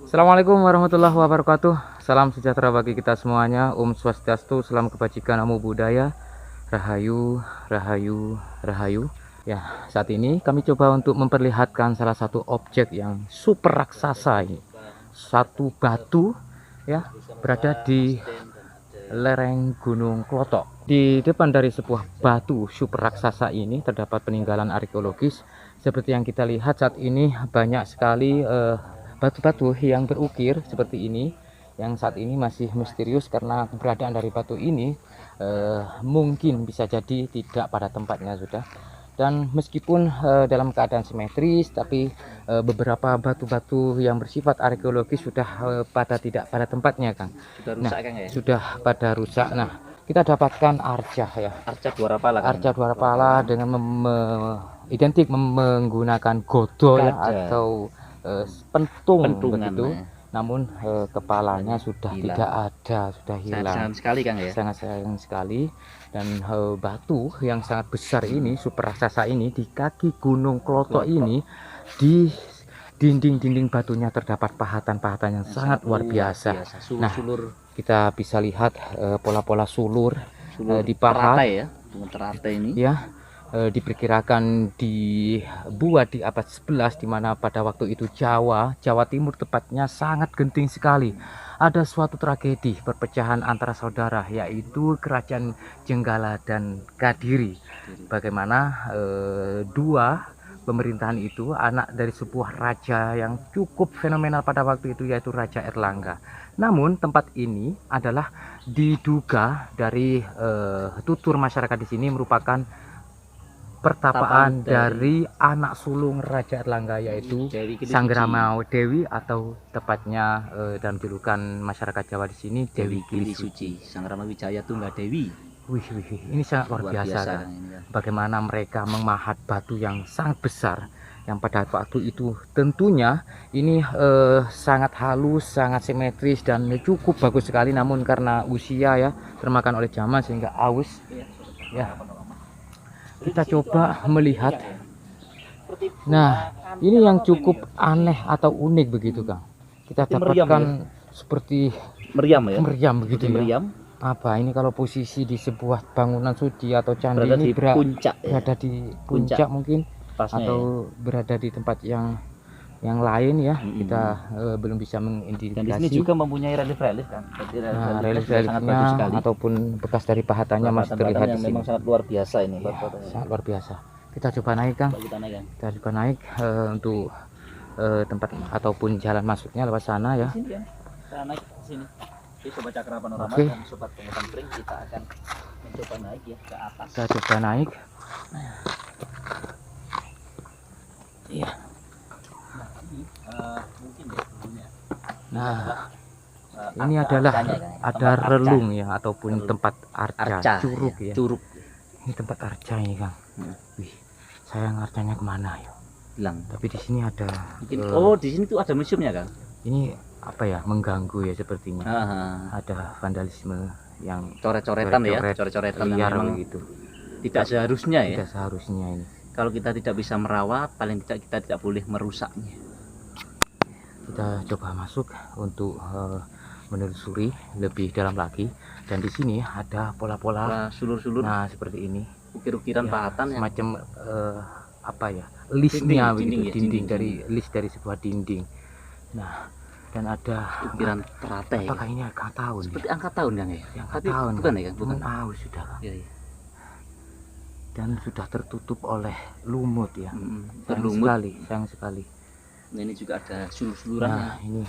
Assalamualaikum warahmatullahi wabarakatuh. Salam sejahtera bagi kita semuanya. Om Swastiastu, salam kebajikan, namo buddhaya, rahayu, rahayu, rahayu. Ya, saat ini kami coba untuk memperlihatkan salah satu objek yang super raksasa ini. Satu batu ya, berada di lereng Gunung Klotok. Di depan dari sebuah batu super raksasa ini terdapat peninggalan arkeologis. Seperti yang kita lihat saat ini banyak sekali batu-batu yang berukir seperti ini, yang saat ini masih misterius karena keberadaan dari batu ini mungkin bisa jadi tidak pada tempatnya sudah. Dan meskipun dalam keadaan simetris, tapi beberapa batu-batu yang bersifat arkeologis sudah tidak pada tempatnya, Kang. Sudah Nah, rusak kan ya? sudah pada rusak. Nah, kita dapatkan arca ya. Arca dua pala kan? Arca dua pala dengan identik menggunakan godo ya, atau pentungan begitu. Namun kepalanya sudah hilang. Tidak ada, sudah hilang. Sangat sekali Kang ya. Sangat sayang sekali. Dan batu yang sangat besar ini, super raksasa ini, di kaki Gunung Klotok ini, di dinding-dinding batunya terdapat pahatan-pahatan yang sangat luar biasa. Nah, kita bisa lihat pola-pola sulur di pahat ya, teratai ini ya. Diperkirakan dibuat di abad 11, di mana pada waktu itu Jawa Timur tepatnya sangat genting sekali. Ada suatu tragedi perpecahan antara saudara, yaitu Kerajaan Jenggala dan Kadiri. Bagaimana dua pemerintahan itu anak dari sebuah raja yang cukup fenomenal pada waktu itu, yaitu Raja Erlangga. Namun tempat ini adalah diduga dari tutur masyarakat di sini merupakan pertapaan dari anak sulung Raja Erlangga, yaitu Sanggrama Dewi, atau tepatnya dalam julukan masyarakat Jawa di sini Dewi Gili Suci. Sanggrama Wijaya Tunggal Dewi. Wih, ini sangat luar biasa kan? Bagaimana mereka memahat batu yang sangat besar, yang pada waktu itu tentunya ini sangat halus, sangat simetris, dan cukup bagus sekali. Namun karena usia ya, termakan oleh zaman sehingga aus ya. Kita coba melihat. Nah, ini yang cukup aneh atau unik begitu, Kang. Kita dapatkan seperti meriam ya. Meriam begitu ya. Apa ini kalau posisi di sebuah bangunan suci atau candi berada ini di puncak, berada di puncak mungkin, atau berada di tempat yang lain ya. Kita belum bisa mengidentifikasi. Dan di sini juga mempunyai relief-relief kan. Relief-reliefnya ataupun bekas dari pahatannya masih terlihat di sini. Memang sangat luar biasa ini. Ya, sangat luar biasa. Kita coba naik, Kang. Kita coba naik untuk tempat ataupun jalan masuknya lewat sana ya. Kita naik ke sini. Oke, Sobat Cakra Panorama dan Sobat Pengutan Pring, kita akan mencoba naik ya ke atas. Kita coba naik. Iya. Mungkin ya dulunya. Nah, ini adalah ada relung ya, ataupun tempat arca, curug ya. Curug. Ini tempat arca ini, Kang. Wih, sayang arcanya kemana ya? Hilang. Tapi di sini ada. Oh, di sini tuh ada museumnya, Kang. Ini apa ya? Mengganggu ya sepertinya. Ada vandalisme yang coret-coretan ya, coret-coretan liar begitu. Tidak seharusnya ya. Tidak seharusnya ini. Kalau kita tidak bisa merawat, paling tidak kita tidak boleh merusaknya. Kita coba masuk untuk menelusuri lebih dalam lagi, dan di sini ada pola-pola sulur-sulur. Nah, seperti ini. Ukir-ukiran pahatan semacam apa ya? Listnya begitu, dinding dari list dari sebuah dinding. Nah, dan ada ukiran teratai. Apakah ini angka tahun? Seperti angka tahun kan ya? Angka tahun. Bukan ya, kan? Bukan sudah. Kan? Ya. Dan sudah tertutup oleh lumut ya. Sayang sekali. Nah, ini juga ada sulur-suluran. Nah, ini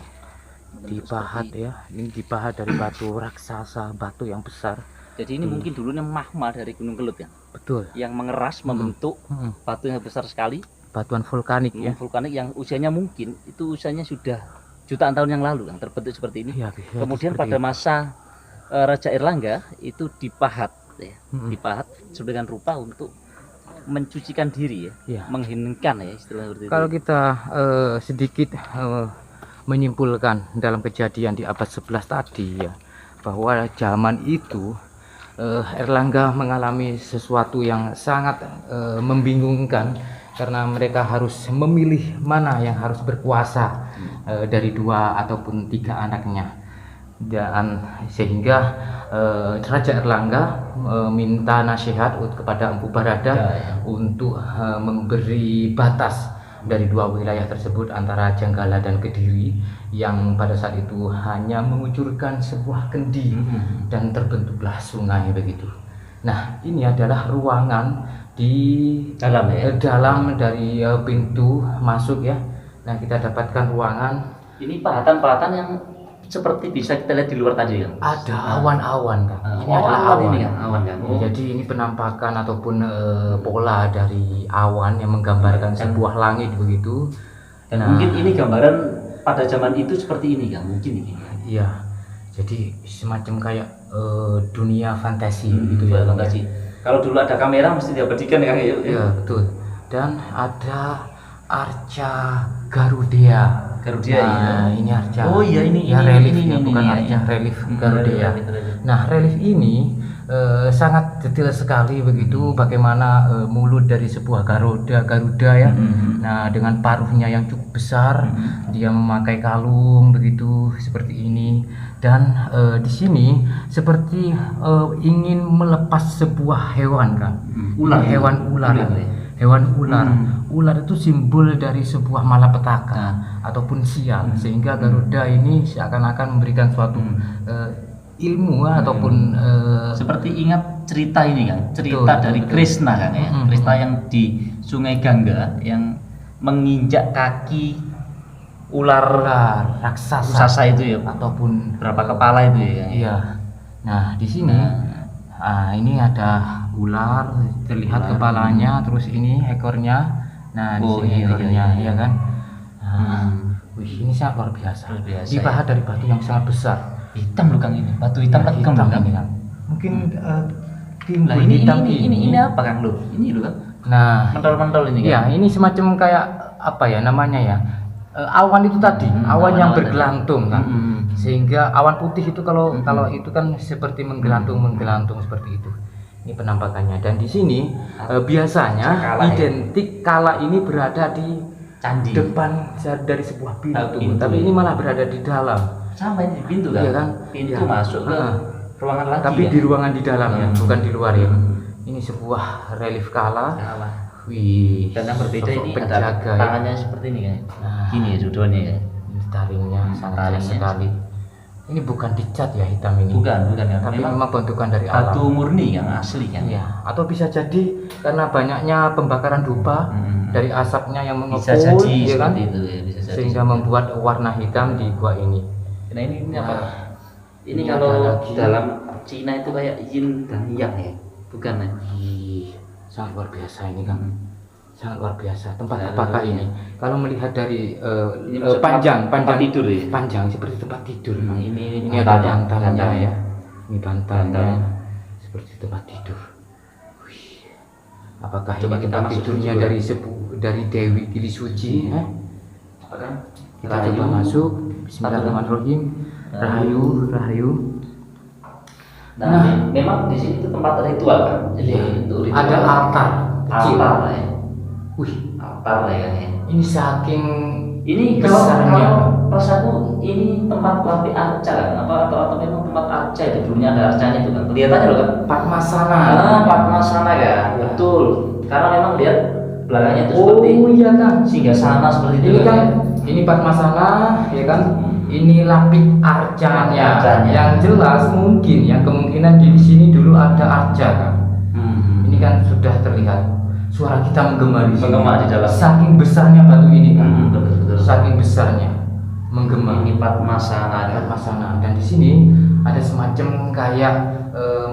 dipahat ya. Ini dipahat dari batu raksasa, batu yang besar. Jadi ini mungkin dulunya magma dari Gunung Kelut ya. Betul. Yang mengeras membentuk batu yang besar sekali. Batuan vulkanik ya. Vulkanik yang usianya mungkin itu usianya sudah jutaan tahun yang lalu yang terbentuk seperti ini. Ya, kemudian pada masa Raja Erlangga itu dipahat ya. Dipahat sedemikian rupa untuk mencucikan diri ya, mengheningkan ya istilah seperti itu. Kalau kita sedikit menyimpulkan dalam kejadian di abad 11 tadi ya, bahwa zaman itu Erlangga mengalami sesuatu yang sangat membingungkan, karena mereka harus memilih mana yang harus berkuasa dari 2 ataupun 3 anaknya. Dan sehingga Raja Erlangga minta nasihat kepada Empu Barada untuk memberi batas dari 2 wilayah tersebut antara Jenggala dan Kediri, yang pada saat itu hanya mengucurkan sebuah kendi dan terbentuklah sungai begitu. Nah, ini adalah ruangan di dalam dari pintu masuk ya. Nah, kita dapatkan ruangan. Ini pahatan-pahatan yang seperti bisa kita lihat di luar tadi kan? Ada awan-awan kan. Ini adalah awan. Ini kan awan kan. Jadi ini penampakan ataupun pola dari awan yang menggambarkan sebuah langit begitu. Dan mungkin ini gambaran pada zaman itu seperti ini kan, mungkin ini. Iya. Jadi semacam kayak dunia fantasi gitu ya. Fantasi. Kalau dulu ada kamera mesti diabadikan ya. Iya, betul. Dan ada arca Garuda. Nah, ini arca. Oh iya, ini reliefnya, bukan arca, relief Garuda. Nah, relief ini sangat detail sekali begitu, bagaimana mulut dari sebuah Garuda ya. Nah, dengan paruhnya yang cukup besar, dia memakai kalung begitu seperti ini. Dan di sini seperti ingin melepas sebuah hewan kan. Hewan ular. Ular itu simbol dari sebuah malapetaka ataupun sial, sehingga Garuda ini seakan-akan memberikan suatu ilmu ataupun seperti ingat cerita ini kan, cerita dari Krishna kan ya. Krishna yang di Sungai Gangga yang menginjak kaki ular raksasa itu ya, ataupun berapa kepala itu ya. Iya. Nah, di sini ini ada ular, terlihat kepalanya, terus ini ekornya. Nah, di sini ekornya ya kan. Wih, ini sangat luar biasa. Dipahat dari batu yang sangat besar. Hitam loh Kang ini, batu hitam legam loh Kang. Mungkin timbul hitam ini apa Kang lo? Ini loh Kang. Nah, mentol-mentol ini kan. Iya, ini semacam kayak apa ya namanya ya? Awan itu tadi, awan yang bergelantung kan. Sehingga awan putih itu kalau itu kan seperti menggelantung seperti itu. Ini penampakannya. Dan di sini biasanya identik kala ini berada di candi depan dari sebuah pintu. Tapi ini malah berada di dalam. Sama ini pintu kan? Iya kan? Pintu masuk ke ruangan lagi. Tapi di ruangan di dalam ya, bukan di luar ya. Ini sebuah relief kala. Wih. Dan yang berbeda ini penjaga, ada tangannya seperti ini kan. Gini ya judulnya ya. Ini taringnya sangat jelas sekali. Ini bukan dicat ya hitam ini. Bukan ya. Tapi memang bentukan dari alam. Batu murni yang asli kan. Iya. Atau bisa jadi karena banyaknya pembakaran dupa dari asapnya yang mengepul, bisa jadi ya kan? Itu, ya. Bisa jadi sehingga membuat warna hitam di gua ini. Nah ini apa? Ini kalau dalam Cina itu kayak yin dan yang ya, bukan ya? Sangat luar biasa ini kan. Sangat luar biasa. Tempat apakah ini? Kalau melihat dari panjang tidur ya. Panjang seperti tempat tidur. Ini ada bantalnya ya. Ini bantalnya seperti tempat tidur. Wih. Apakah coba ini tempat tidurnya dari Dewi Gili Suci? Apakah kita coba masuk? Bismillahirrahmanirrahim. Rahayu. Nah, memang di sini itu tempat ritual kan. Jadi itu ritual. Ada altar kecil. Altar ya. Altar ya. Ini saking ini kalau pas aku ini tempat lampi arca kan? Atau memang tempat arca itu dulunya ada arcanya itu kan. Kelihatannya loh kan. Padmasana. Padmasana ya. Betul. Karena memang lihat belakangnya itu seperti iya kan. singgasana seperti itu. Ini kan ini Padmasana ya kan. Ini lapik arcanya. Yang jelas mungkin yang kemungkinan di sini dulu ada arca kan. Ini kan sudah terlihat suara kita menggema di dalam. Saking besarnya batu ini kan. Betul. Saking besarnya menggema. Ini Padmasana. Dan di sini ada semacam kayak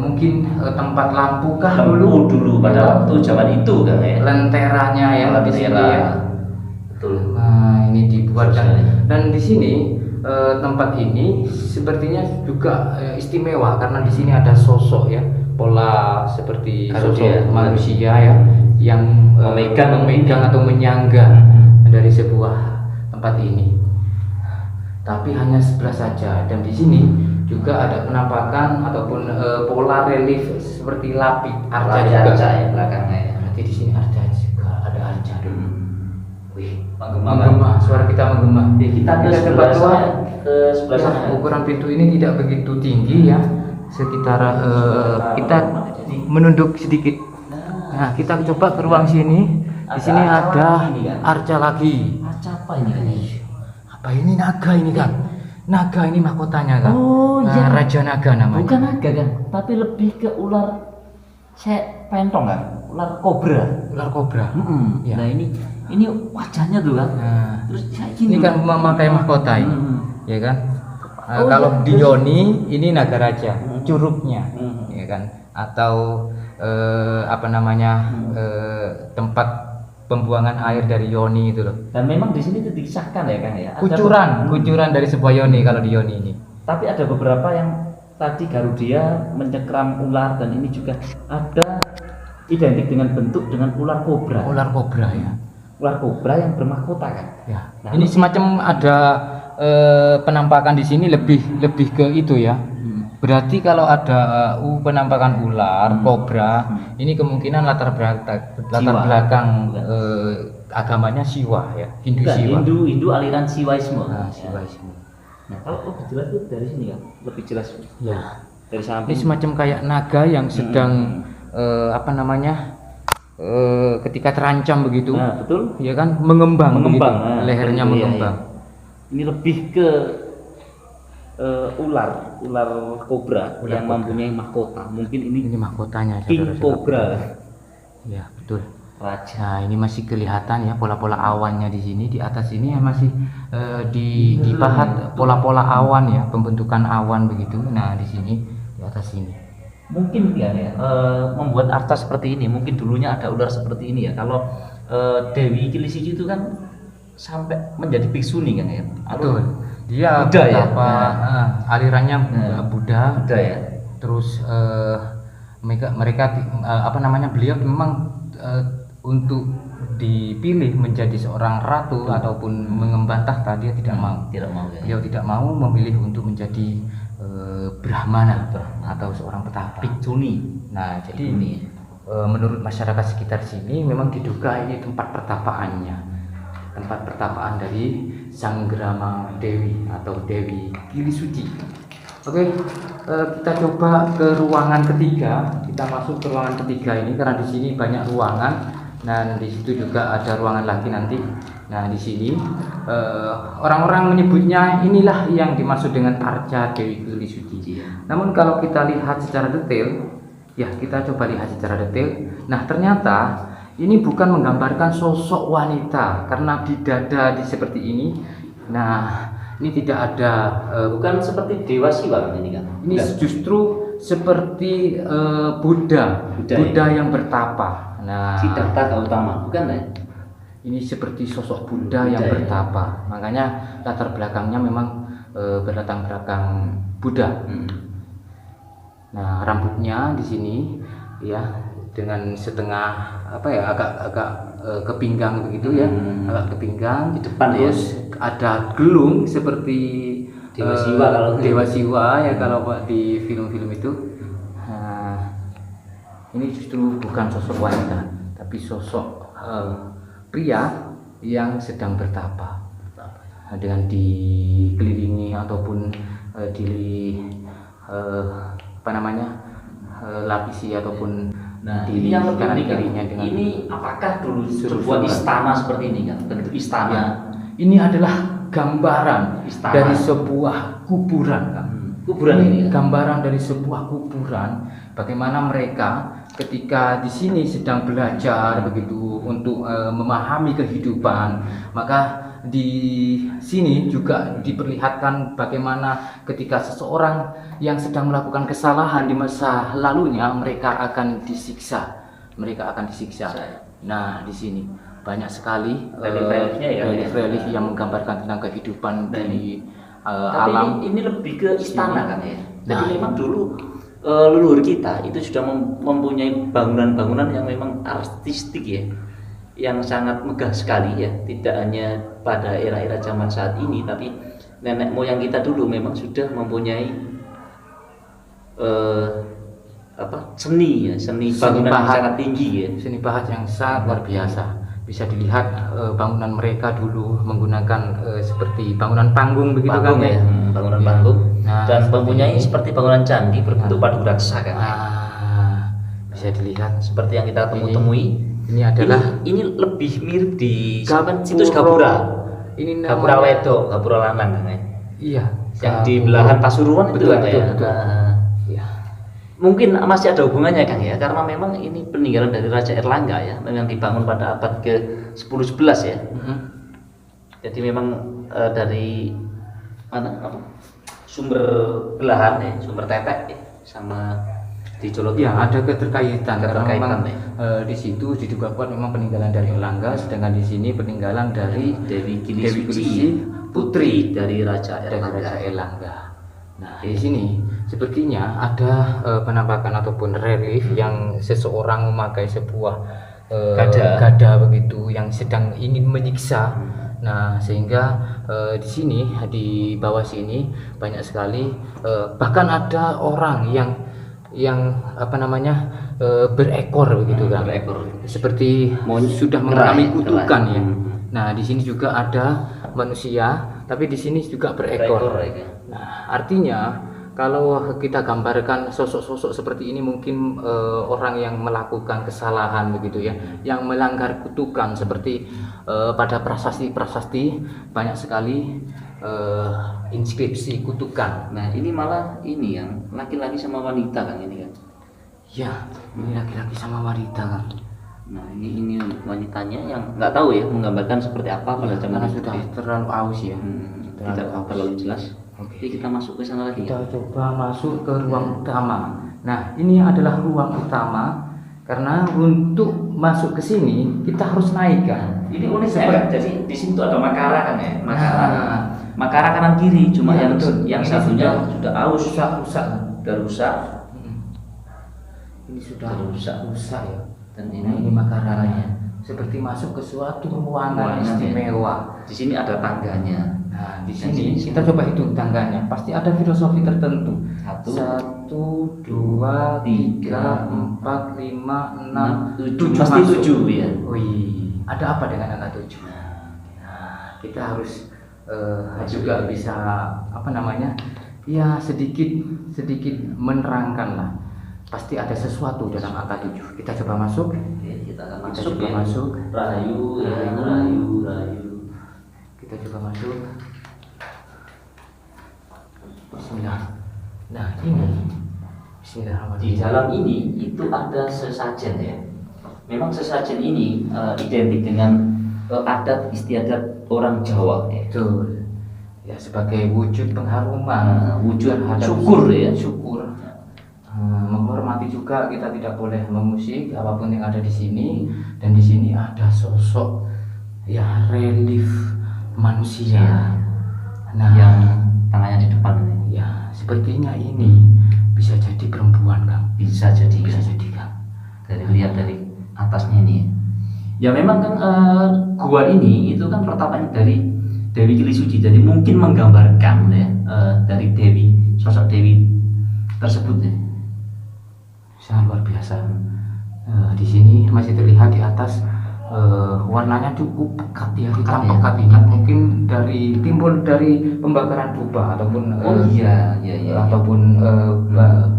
mungkin tempat lampu kah dulu pada waktu zaman itu kan ya. Lenteranya ya di sini ya. Betul. Nah, ini dibuat dan di sini tempat ini sepertinya juga istimewa karena di sini ada sosok ya, pola seperti sosok manusia ya yang memegang atau menyangga dari sebuah tempat ini. Tapi hanya sebelah saja, dan di sini juga ada penampakan ataupun pola relief seperti lapik arca juga. Arca ya belakangnya ya. Berarti di sini arca juga ada arca dulu. menggema, suara kita menggema. Kita ke Kita sebelah coba keluar. sana, ke sebelah Ya, sana. ukuran pintu ini tidak begitu tinggi ya, sekitar kita menunduk sedikit. Nah, kita coba ke ruang sini. Di sini ada arca lagi. Arca apa ini kan? Apa ini? Naga ini kan? Naga ini mahkotanya kan? Oh iya. Raja Naga namanya. Bukan naga kan, tapi lebih ke ular pentong kan, ular kobra. Ular kobra. Ya. Nah ini wajahnya tuh kan. Nah, Terus kayak ini gini. kan memakai mahkota ini, ya kan? Oh, Kalau iya. di Yoni ini naga raja, curugnya, Hmm. ya kan? Atau apa namanya tempat pembuangan air dari Yoni itu loh. Dan memang di sini itu disahkan ya kan ya. Kucuran dari sebuah Yoni kalau di Yoni ini. Tapi ada beberapa yang tadi Garudia mencekram ular dan ini juga ada identik dengan bentuk dengan ular kobra. Ular kobra ya. Ular kobra yang bermahkota kan. Ya. Nah, Ini semacam ada penampakan di sini lebih ke itu ya. Berarti kalau ada penampakan ular, kobra, ini kemungkinan latar belakang agamanya Siwa ya, Hindu Bukan, Siwa. Hindu aliran Siwaisme. Nah, Siwaisme. Nah, kalau lebih jelas itu dari sini kan, lebih jelas Ya. dari Ini samping. semacam kayak naga yang sedang apa namanya? Ketika terancam begitu. Nah, betul. Ya kan mengembang begitu. Nah, Lehernya iya, mengembang. iya. Ini lebih ke ular kobra Ular yang kobra. mempunyai mahkota. Mungkin ini Ini mahkotanya King saudara-saudara. Cobra, Ya, betul. raja. Nah, ini masih kelihatan ya pola-pola awannya di sini. Di atas ini ya masih dipahat pola-pola awan ya, pembentukan awan begitu. Nah, di sini di atas ini. Mungkin kan ya membuat arca seperti ini. Mungkin dulunya ada ular seperti ini ya. Kalau Dewi Kilisiji itu kan sampai menjadi biksuni kan ya. Betul. Dia Buddha ya? betapa, alirannya Buddha. Ada ya. Terus mereka apa namanya, beliau memang untuk dipilih menjadi seorang ratu ataupun mengemban tahta dia tidak mau. Tidak mau ya. Beliau tidak mau memilih untuk menjadi Brahmana atau seorang petapa. Biksuni. Nah, jadi Ini. menurut masyarakat sekitar sini memang diduga ini tempat pertapaannya, tempat pertapaan dari Sanggrama Dewi atau Dewi Kilisuci. Oke, kita coba ke ruangan ketiga. Kita masuk ke ruangan ketiga ini karena di sini banyak ruangan. Nah, di situ juga ada ruangan lagi nanti. Nah, di sini orang-orang menyebutnya inilah yang dimaksud dengan arca Dewi Kilisuci. Namun kalau kita lihat secara detail, ya kita coba lihat secara detail. Nah, ternyata ini bukan menggambarkan sosok wanita karena di dada seperti ini. Nah, ini tidak ada Bukan seperti Dewa Siwa kan ini kan. ini Enggak. justru seperti Buddha Buddha yang bertapa. Nah, Siddhartha Gautama, bukan ya? ini seperti sosok Buddha yang Buddha, ya. bertapa. Makanya latar belakangnya memang berlatar belakang Buddha. Nah, rambutnya di sini ya dengan setengah apa ya, agak ke pinggang begitu ya, agak ke pinggang. Di depan ya. Terus ada gelung seperti Dewa Siwa kalau Dewa Siwa ya kalau di film-film itu. Nah, ini justru bukan sosok wanita, tapi sosok pria yang sedang bertapa. Dengan dikelilingi ataupun apa namanya, lapisi ataupun Nah, di ini yang lebih kanan unik kan. kirinya dengan Ini apakah dulu surga. sebuah istana seperti ini kan? Bentuk istana. Ya, ini adalah gambaran Istana. dari sebuah kuburan kan. Kuburan ini kan? Gambaran dari sebuah kuburan, bagaimana mereka ketika di sini sedang belajar begitu untuk memahami kehidupan, maka di sini juga diperlihatkan bagaimana ketika seseorang yang sedang melakukan kesalahan di masa lalunya mereka akan disiksa. Nah, di sini banyak sekali Relief-reliefnya ya, relief yang menggambarkan tentang kehidupan di Tapi alam. ini lebih ke istana kan ya. Jadi Nah, memang dulu leluhur kita itu sudah mempunyai bangunan-bangunan yang memang artistik ya, yang sangat megah sekali ya. Tidak hanya pada era-era zaman saat ini, tapi nenek moyang kita dulu memang sudah mempunyai seni ya, seni bangunan yang pahat. sangat tinggi ya. Seni pahat yang sangat luar biasa, bisa dilihat bangunan mereka dulu menggunakan seperti bangunan panggung begitu Panggung kan ya, bangunan Ya. panggung. Nah, Dan seperti mempunyai ini. seperti bangunan candi berbentuk padu raksa kan. Bisa dilihat Seperti yang kita temui. ini adalah ini lebih mirip di Gapuro. situs Gapura. Ini Gapura namanya Wedok, Gapura Lanang kan ya. iya Yang di Gapuro. belahan Pasuruan itu betul, kan betul, ya. betul. Nah, Iya. mungkin masih ada hubungannya Kang ya, karena memang ini peninggalan dari Raja Erlangga ya, yang dibangun pada abad ke 10-11 ya. Jadi memang dari mana apa? Sumber belahan ya, sumber tetek ya, sama di Jolo Ya, ada keterkaitan karena memang ya. di situ diduga kuat memang peninggalan dari Erlangga, sedangkan di sini peninggalan dari Dewi Gili Dewi Suci, Gili putri dari Raja dari Erlangga. Raja Erlangga. Nah, di sini sepertinya ada penampakan ataupun relief yang seseorang memakai sebuah gada begitu yang sedang ingin menyiksa. Nah, sehingga di sini di bawah sini banyak sekali bahkan ada orang yang apa namanya berekor begitu kan, Berekor. seperti sudah mengalami kutukan ya. Nah, di sini juga ada manusia, tapi di sini juga berekor. Nah, artinya kalau kita gambarkan sosok-sosok seperti ini mungkin orang yang melakukan kesalahan begitu ya, yang melanggar kutukan seperti pada prasasti-prasasti banyak sekali inskripsi kutukan. Nah ini malah ini yang laki-laki sama wanita kan ini kan. Ya, ini laki-laki sama wanita kan. Nah ini wanitanya yang nggak tahu ya menggambarkan seperti apa pada zaman Karena itu. sudah terlalu aus ya. Tidak terlalu jelas. Oke. Jadi kita masuk ke sana lagi. Kita coba masuk ke ruang utama. Nah, ini adalah ruang utama karena untuk masuk ke sini kita harus naik kan. Ini unik sekali. Jadi di sini tuh ada makara kan ya. Makara kanan kiri. Cuma Ya, yang betul. yang Ini satunya sudah aus, rusak. sudah rusak. Ini sudah rusak ya. Dan Ini makaranya. Seperti masuk ke suatu ruangan istimewa. Di sini ada tangganya. Nah, di sini kita coba hitung tangganya. Pasti ada filosofi tertentu. 1, 2, 3, 4, 5, 6, 7. Pasti 7 ya. Wih, ada apa dengan angka 7? Nah, kita harus juga bisa apa namanya? Ya sedikit menerangkan lah. Pasti ada sesuatu dalam angka 7. Kita coba masuk. Oke, kita akan Kita masuk coba ya. masuk. Rahayu, ya, rahayu. Kita coba masuk. Bismillah. Nah, ini Bismillahirrahmanirrahim. Di dalam ini itu ada sesajen ya. Memang sesajen ini identik dengan adat istiadat orang Jawa ya. Betul. Ya, sebagai wujud pengharuman, Wujud terhadap syukur ya. Syukur. Menghormati juga, kita tidak boleh memusik apapun yang ada di sini. Dan di sini ada sosok ya relief manusia. Nah, Yang tangannya di depan ini. ya sepertinya ini bisa jadi perempuan Kang. Bisa jadi Kang. lihat dari atasnya ini. Ya memang kan gua ini itu kan pertapaan dari Dewi Gili Suci. Jadi mungkin menggambarkan ya dari sosok Dewi tersebut ya. Sangat luar biasa. Di sini masih terlihat di atas warnanya cukup pekat ya, hitam pekat ini. Mungkin timbul dari pembakaran dupa ataupun ataupun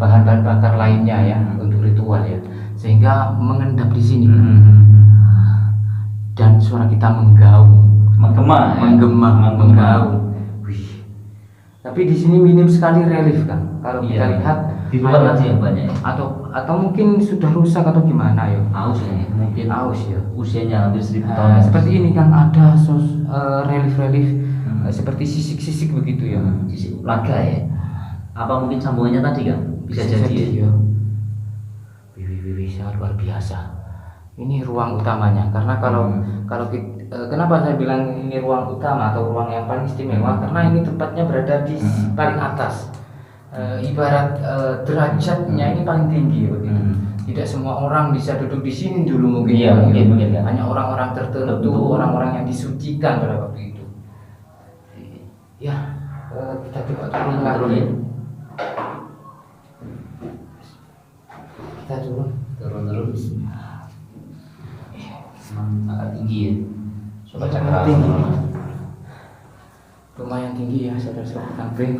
bahan-bahan bakar lainnya ya untuk ritual ya, sehingga mengendap di sini. Dan suara kita menggema. Wih. Tapi di sini minim sekali relief kan. Kalau kita lihat di luar aja yang banyak ya. Atau mungkin sudah rusak atau gimana ya? Aus ya, mungkin Aus ya. usianya hampir 1000 tahun. Seperti ini kan ada relief-relief seperti sisik-sisik begitu ya. Sisik laga ya. Apa mungkin sambungannya tadi kan? Bisa jadi ya. Wih, sangat luar biasa. Ini ruang utamanya karena kalau kenapa saya bilang ini ruang utama atau ruang yang paling istimewa, karena ini tempatnya berada di paling atas. Ibarat derajatnya ini paling tinggi begitu. Tidak semua orang bisa duduk di sini dulu mungkin. Mungkin. Hanya orang-orang tertentu, orang-orang yang disucikan pada waktu itu. Ya, kita coba turun lagi. Kita turun. Turun. Agak tinggi ya. Sobat Cakra. Tinggi. Lumayan tinggi ya saudara-saudara Frank.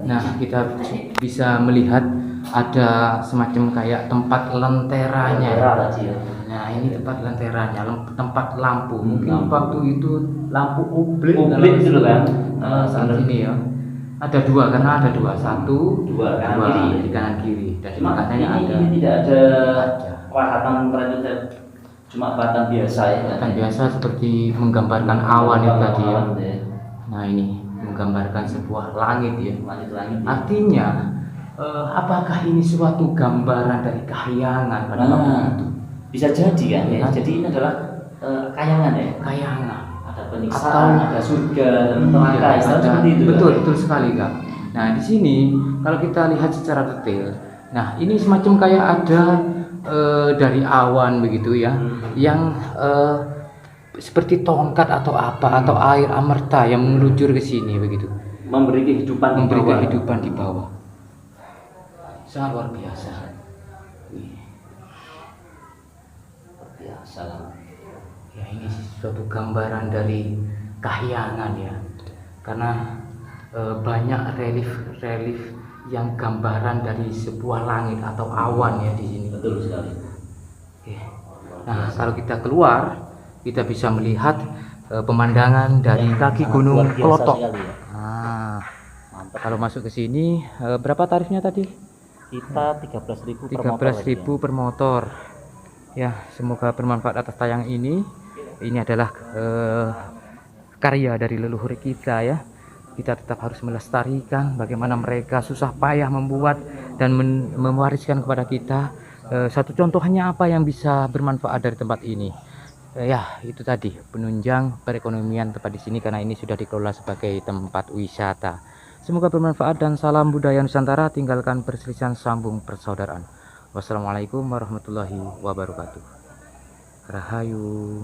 Nah, kita bisa melihat ada semacam kayak tempat lenteranya. Nah, ini tempat lenteranya, tempat lampu. Mungkin waktu itu lampu oblik itu loh kan. saat ini ya. Ada dua, karena ada dua, dua kanan kiri. di kanan kiri. Dan di Cuma kanannya ada. ini tidak ada pahatan ternyata, cuma pahatan biasa ya. Kan biasa seperti menggambarkan awan itu tadi ya. Ya. Nah, ini menggambarkan sebuah langit ya. Langit-langit. Artinya, apakah ini suatu gambaran dari kahyangan pada waktu itu? Bisa jadi kan ya. Ya. Jadi ini adalah kayangan ya. Kayangan. Ada penyiksaan, ada surga dan neraka. Iya, Seperti itu. betul, kan? betul sekali Kak. Nah, di sini kalau kita lihat secara detail, nah ini semacam kayak ada dari awan begitu ya, yang seperti tongkat atau apa atau air amerta yang meluncur ke sini begitu, Memberi kehidupan memberi di bawah. kehidupan di bawah. Sangat luar biasa. Biasa lah. Ya, ini suatu gambaran dari kahyangan ya, karena banyak relief yang gambaran dari sebuah langit atau awan ya di sini. Betul sekali. Oke. Nah, kalau kita keluar, kita bisa melihat pemandangan dari kaki Gunung Luar biasa Klotok. sekali ya. Nah, Mantap. kalau masuk ke sini, berapa tarifnya tadi? Kita 13.000 per motor. 13.000 per motor. Ya, semoga bermanfaat atas tayang ini. Ini adalah karya dari leluhur kita ya. Kita tetap harus melestarikan bagaimana mereka susah payah membuat dan mewariskan kepada kita satu contohnya apa yang bisa bermanfaat dari tempat ini. Ya, itu tadi penunjang perekonomian tempat di sini karena ini sudah dikelola sebagai tempat wisata. Semoga bermanfaat dan salam budaya Nusantara, tinggalkan perselisihan, sambung persaudaraan. Wassalamualaikum warahmatullahi wabarakatuh. Rahayu.